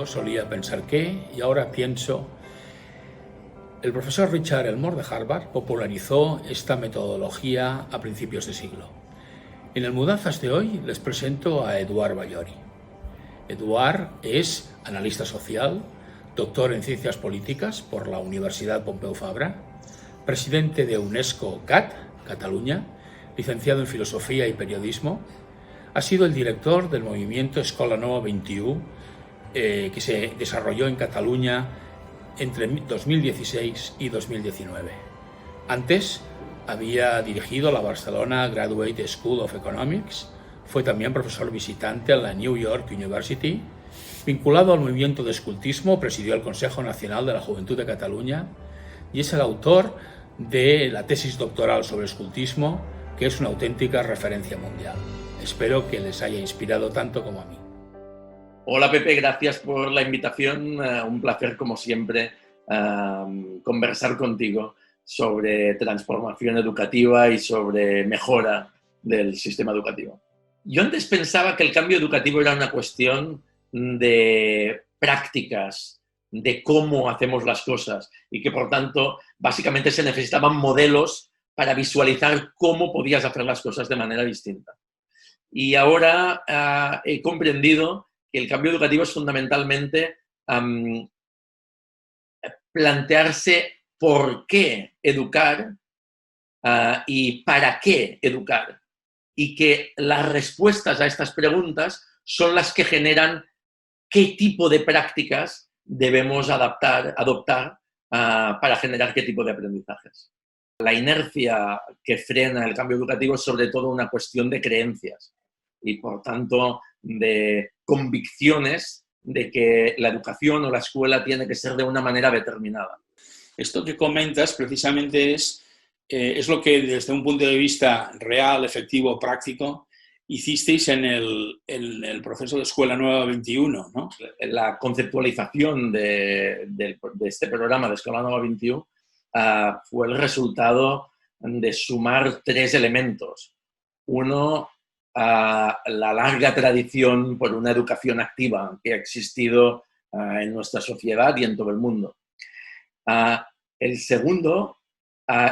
yo solía pensar que, y ahora pienso, el profesor Richard Elmore de Harvard popularizó esta metodología a principios de siglo. En el Mudanzas de hoy les presento a Eduard Ballori. Eduard es analista social, doctor en Ciencias Políticas por la Universidad Pompeu Fabra, presidente de UNESCO CAT, Cataluña, licenciado en Filosofía y Periodismo. Ha sido el director del movimiento Escola Nova 21, que se desarrolló en Cataluña entre 2016 y 2019. Antes había dirigido la Barcelona Graduate School of Economics, fue también profesor visitante en la New York University, vinculado al movimiento de escultismo, presidió el Consejo Nacional de la Juventud de Cataluña y es el autor de la tesis doctoral sobre escultismo, que es una auténtica referencia mundial. Espero que les haya inspirado tanto como a mí. Hola Pepe, gracias por la invitación. Un placer, como siempre, conversar contigo sobre transformación educativa y sobre mejora del sistema educativo. Yo antes pensaba que el cambio educativo era una cuestión de prácticas, de cómo hacemos las cosas y que, por tanto, básicamente se necesitaban modelos para visualizar cómo podías hacer las cosas de manera distinta. Y ahora he comprendido que el cambio educativo es fundamentalmente plantearse por qué educar y para qué educar. Y que las respuestas a estas preguntas son las que generan qué tipo de prácticas debemos adoptar para generar qué tipo de aprendizajes. La inercia que frena el cambio educativo es sobre todo una cuestión de creencias y, por tanto, de convicciones de que la educación o la escuela tiene que ser de una manera determinada. Esto que comentas precisamente es lo que desde un punto de vista real, efectivo, práctico, hicisteis en el proceso de Escuela Nueva 21, ¿no? La conceptualización de este programa de Escuela Nueva 21 fue el resultado de sumar tres elementos. Uno, la larga tradición por una educación activa que ha existido en nuestra sociedad y en todo el mundo. El segundo,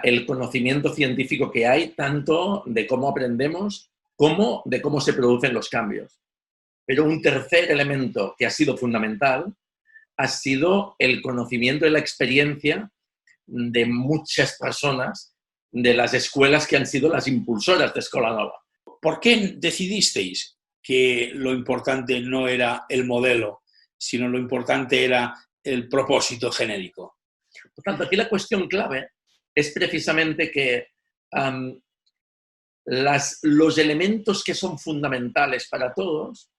el conocimiento científico que hay tanto de cómo aprendemos como de cómo se producen los cambios. Pero un tercer elemento que ha sido fundamental ha sido el conocimiento y la experiencia de muchas personas de las escuelas que han sido las impulsoras de Escola Nova. ¿Por qué decidisteis que lo importante no era el modelo, sino lo importante era el propósito genérico? Por tanto, aquí la cuestión clave es precisamente que los elementos que son fundamentales para todos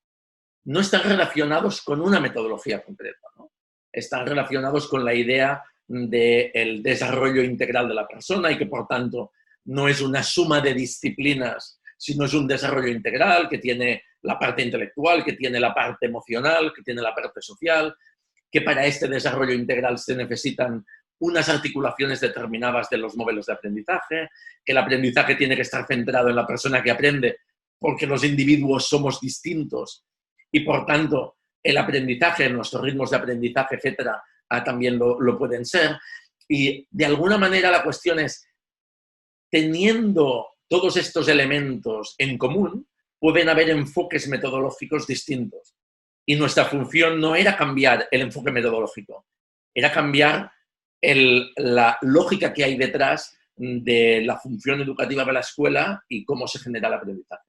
no están relacionados con una metodología concreta, ¿no? Están relacionados con la idea del desarrollo integral de la persona y que, por tanto, no es una suma de disciplinas, sino es un desarrollo integral que tiene la parte intelectual, que tiene la parte emocional, que tiene la parte social, que para este desarrollo integral se necesitan unas articulaciones determinadas de los modelos de aprendizaje, que el aprendizaje tiene que estar centrado en la persona que aprende porque los individuos somos distintos y, por tanto, el aprendizaje, nuestros ritmos de aprendizaje, etcétera, también lo pueden ser. Y, de alguna manera, la cuestión es, teniendo todos estos elementos en común, pueden haber enfoques metodológicos distintos. Y nuestra función no era cambiar el enfoque metodológico, era cambiar la lógica que hay detrás de la función educativa de la escuela y cómo se genera el aprendizaje.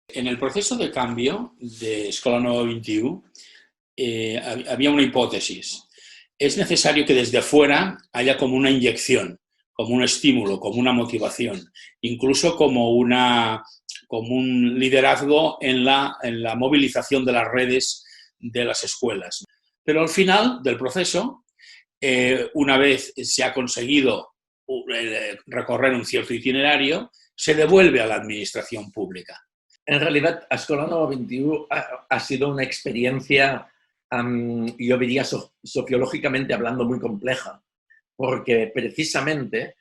En el proceso de cambio de Escola Nova 21 había una hipótesis. Es necesario que desde fuera haya como una inyección, como un estímulo, como una motivación, incluso como un liderazgo en la movilización de las redes de las escuelas. Pero al final del proceso, una vez se ha conseguido recorrer un cierto itinerario, se devuelve a la administración pública. En realidad, Escola Nova 21 ha sido una experiencia, yo diría sociológicamente hablando, muy compleja, porque precisamente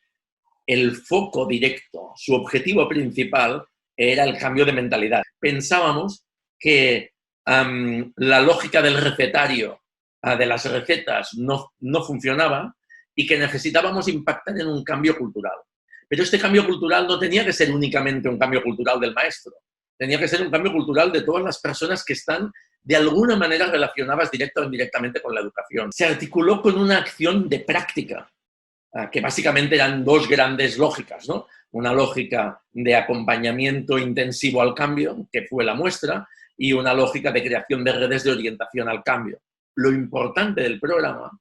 el foco directo, su objetivo principal, era el cambio de mentalidad. Pensábamos que la lógica del recetario de las recetas no funcionaba y que necesitábamos impactar en un cambio cultural. Pero este cambio cultural no tenía que ser únicamente un cambio cultural del maestro, tenía que ser un cambio cultural de todas las personas que están de alguna manera relacionadas directa o indirectamente con la educación. Se articuló con una acción de práctica, que básicamente eran dos grandes lógicas, ¿no? Una lógica de acompañamiento intensivo al cambio, que fue la muestra, y una lógica de creación de redes de orientación al cambio. Lo importante del programa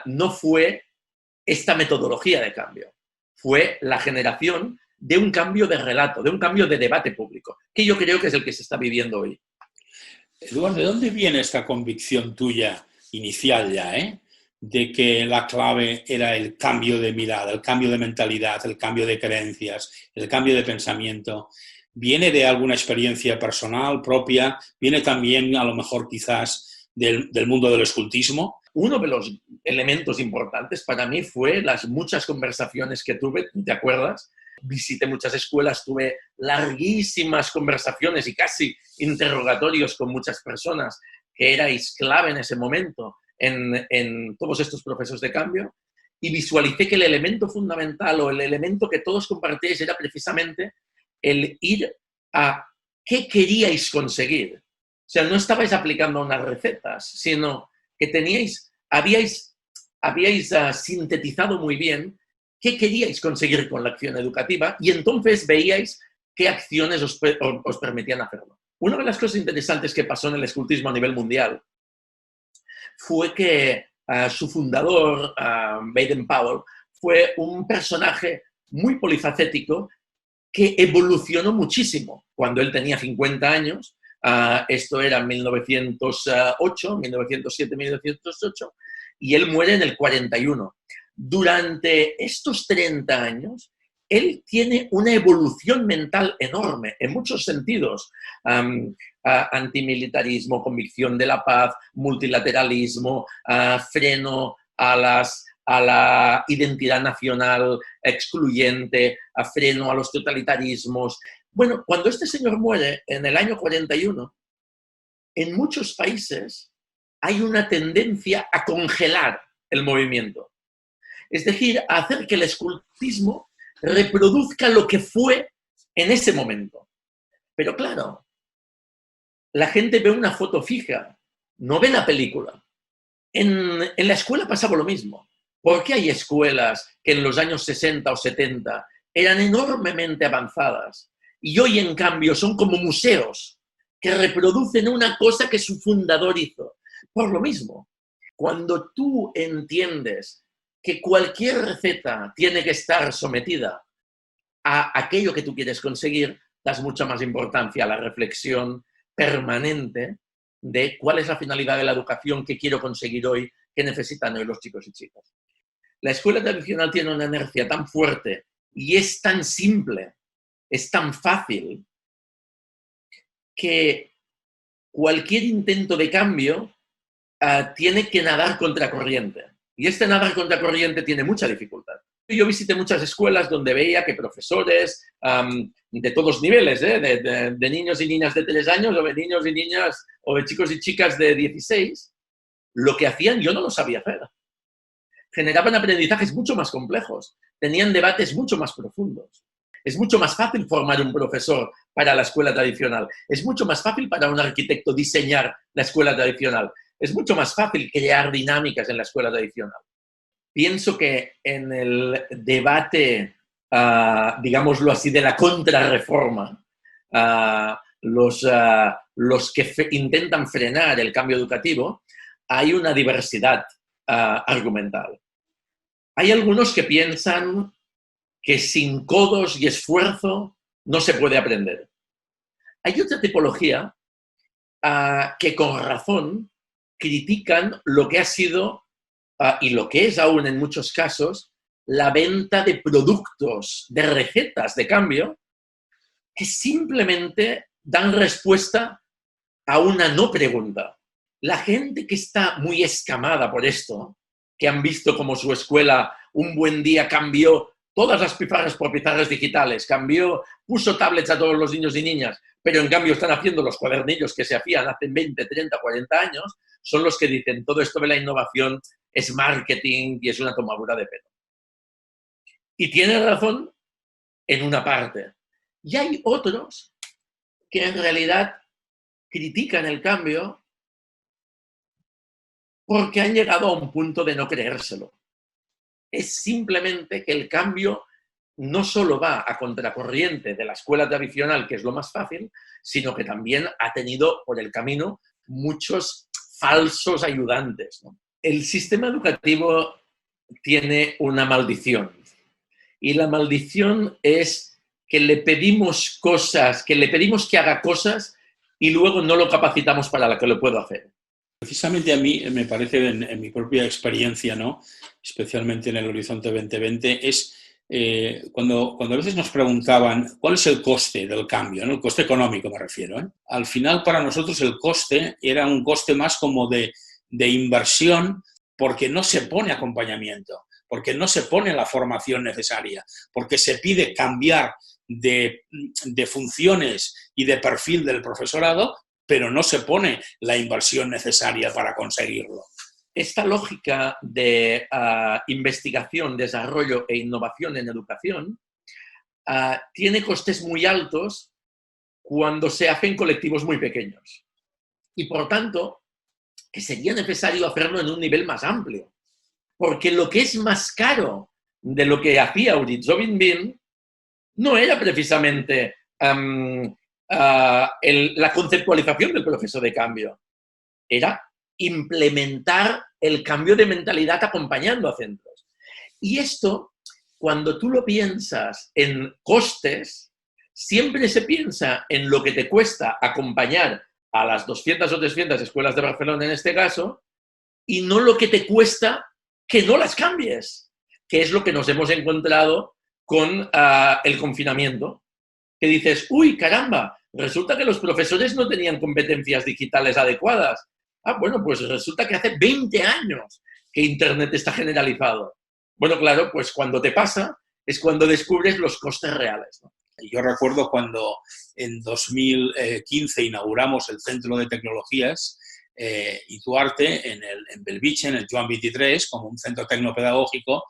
no fue esta metodología de cambio, fue la generación de un cambio de relato, de un cambio de debate público, que yo creo que es el que se está viviendo hoy. Eduardo, ¿de dónde viene esta convicción tuya, inicial ya, de que la clave era el cambio de mirada, el cambio de mentalidad, el cambio de creencias, el cambio de pensamiento? ¿Viene de alguna experiencia personal, propia? ¿Viene también, a lo mejor, quizás, del mundo del escultismo? Uno de los elementos importantes para mí fue las muchas conversaciones que tuve, ¿te acuerdas? Visité muchas escuelas, tuve larguísimas conversaciones y casi interrogatorios con muchas personas que erais clave en ese momento en todos estos procesos de cambio, y visualicé que el elemento fundamental o el elemento que todos compartíais era precisamente el ir a qué queríais conseguir. O sea, no estabais aplicando unas recetas, sino que habíais sintetizado muy bien qué queríais conseguir con la acción educativa y entonces veíais qué acciones os permitían hacerlo. Una de las cosas interesantes que pasó en el escultismo a nivel mundial fue que su fundador, Baden-Powell, fue un personaje muy polifacético que evolucionó muchísimo. Cuando él tenía 50 años, esto era en 1907-1908, y él muere en el 41. Durante estos 30 años, él tiene una evolución mental enorme, en muchos sentidos. Antimilitarismo, convicción de la paz, multilateralismo, freno a la identidad nacional excluyente, freno a los totalitarismos. Bueno, cuando este señor muere en el año 41, en muchos países hay una tendencia a congelar el movimiento. Es decir, a hacer que el escultismo reproduzca lo que fue en ese momento. Pero claro, la gente ve una foto fija, no ve la película. En la escuela pasaba lo mismo. ¿Por qué hay escuelas que en los años 60 o 70 eran enormemente avanzadas y hoy, en cambio, son como museos que reproducen una cosa que su fundador hizo? Por lo mismo, cuando tú entiendes que cualquier receta tiene que estar sometida a aquello que tú quieres conseguir, das mucha más importancia a la reflexión permanente de cuál es la finalidad de la educación que quiero conseguir hoy, que necesitan hoy los chicos y chicas. La escuela tradicional tiene una inercia tan fuerte y es tan simple, es tan fácil, que cualquier intento de cambio tiene que nadar contracorriente. Y este nadar contracorriente tiene mucha dificultad. Yo visité muchas escuelas donde veía que profesores de todos niveles, de niños y niñas de 3 años, o de niños y niñas, o de chicos y chicas de 16, lo que hacían yo no lo sabía hacer. Generaban aprendizajes mucho más complejos, tenían debates mucho más profundos. Es mucho más fácil formar un profesor para la escuela tradicional. Es mucho más fácil para un arquitecto diseñar la escuela tradicional. Es mucho más fácil crear dinámicas en la escuela tradicional. Pienso que en el debate, digámoslo así, de la contrarreforma, los que intentan frenar el cambio educativo, hay una diversidad argumental. Hay algunos que piensan que sin codos y esfuerzo no se puede aprender. Hay otra tipología que con razón critican lo que ha sido y lo que es aún en muchos casos la venta de productos, de recetas de cambio que simplemente dan respuesta a una no pregunta. La gente que está muy escamada por esto, que han visto como su escuela un buen día cambió todas las pizarras por pizarras digitales, puso tablets a todos los niños y niñas, pero en cambio están haciendo los cuadernillos que se hacían hace 20, 30, 40 años, son los que dicen todo esto de la innovación es marketing y es una tomadura de pelo. Y tiene razón en una parte. Y hay otros que en realidad critican el cambio porque han llegado a un punto de no creérselo. Es simplemente que el cambio no solo va a contracorriente de la escuela tradicional, que es lo más fácil, sino que también ha tenido por el camino muchos falsos ayudantes, ¿no? El sistema educativo tiene una maldición. Y la maldición es que le pedimos cosas, que le pedimos que haga cosas y luego no lo capacitamos para la que lo pueda hacer. Precisamente a mí me parece, en mi propia experiencia, ¿no?, especialmente en el Horizonte 2020, es cuando a veces nos preguntaban cuál es el coste del cambio, ¿no?, el coste económico me refiero, ¿eh? Al final para nosotros el coste era un coste más como de inversión, porque no se pone acompañamiento, porque no se pone la formación necesaria, porque se pide cambiar de funciones y de perfil del profesorado, pero no se pone la inversión necesaria para conseguirlo. Esta lógica de investigación, desarrollo e innovación en educación tiene costes muy altos cuando se hacen colectivos muy pequeños. Y por tanto, que sería necesario hacerlo en un nivel más amplio. Porque lo que es más caro de lo que hacía Audit Zobin no era precisamente la conceptualización del proceso de cambio, era implementar el cambio de mentalidad acompañando a centros. Y esto, cuando tú lo piensas en costes, siempre se piensa en lo que te cuesta acompañar a las 200 o 300 escuelas de Barcelona en este caso, y no lo que te cuesta que no las cambies, que es lo que nos hemos encontrado con el confinamiento, que dices, uy, caramba, resulta que los profesores no tenían competencias digitales adecuadas. Bueno, pues resulta que hace 20 años que Internet está generalizado. Bueno, claro, pues cuando te pasa es cuando descubres los costes reales, ¿no? Yo recuerdo cuando en 2015 inauguramos el Centro de Tecnologías Ituarte en Bellvitge, en el Joan 23, como un centro tecnopedagógico,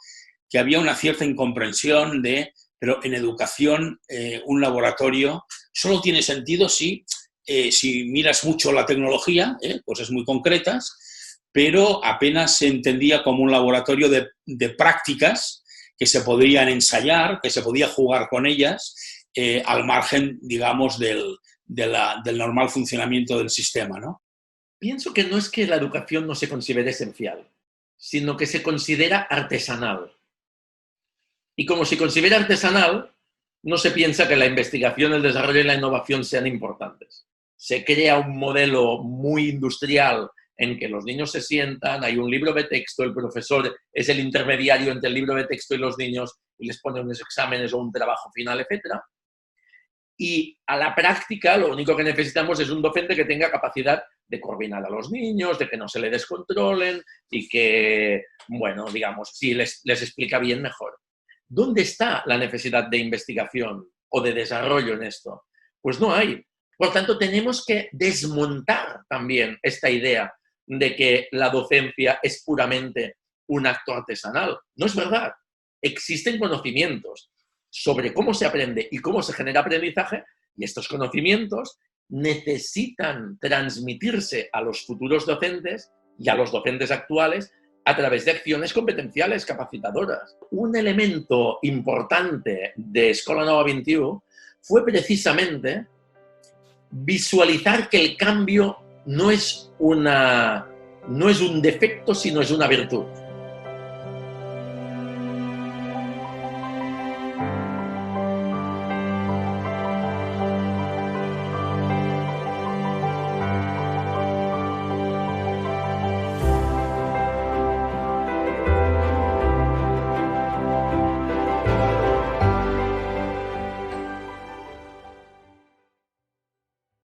que había una cierta incomprensión pero en educación un laboratorio solo tiene sentido si miras mucho la tecnología, cosas muy concretas, pero apenas se entendía como un laboratorio de prácticas que se podrían ensayar, que se podía jugar con ellas, al margen, digamos, del normal funcionamiento del sistema, ¿no? Pienso que no es que la educación no se considere esencial, sino que se considera artesanal. Y como se considera artesanal, no se piensa que la investigación, el desarrollo y la innovación sean importantes. Se crea un modelo muy industrial en que los niños se sientan, hay un libro de texto, el profesor es el intermediario entre el libro de texto y los niños y les pone unos exámenes o un trabajo final, etc. Y a la práctica lo único que necesitamos es un docente que tenga capacidad de coordinar a los niños, de que no se le descontrolen y que, bueno, digamos, si les explica bien, mejor. ¿Dónde está la necesidad de investigación o de desarrollo en esto? Pues no hay. Por tanto, tenemos que desmontar también esta idea de que la docencia es puramente un acto artesanal. No es verdad. Existen conocimientos sobre cómo se aprende y cómo se genera aprendizaje, y estos conocimientos necesitan transmitirse a los futuros docentes y a los docentes actuales a través de acciones competenciales capacitadoras. Un elemento importante de Escola Nova 21 fue precisamente visualizar que el cambio no es un defecto, sino es una virtud.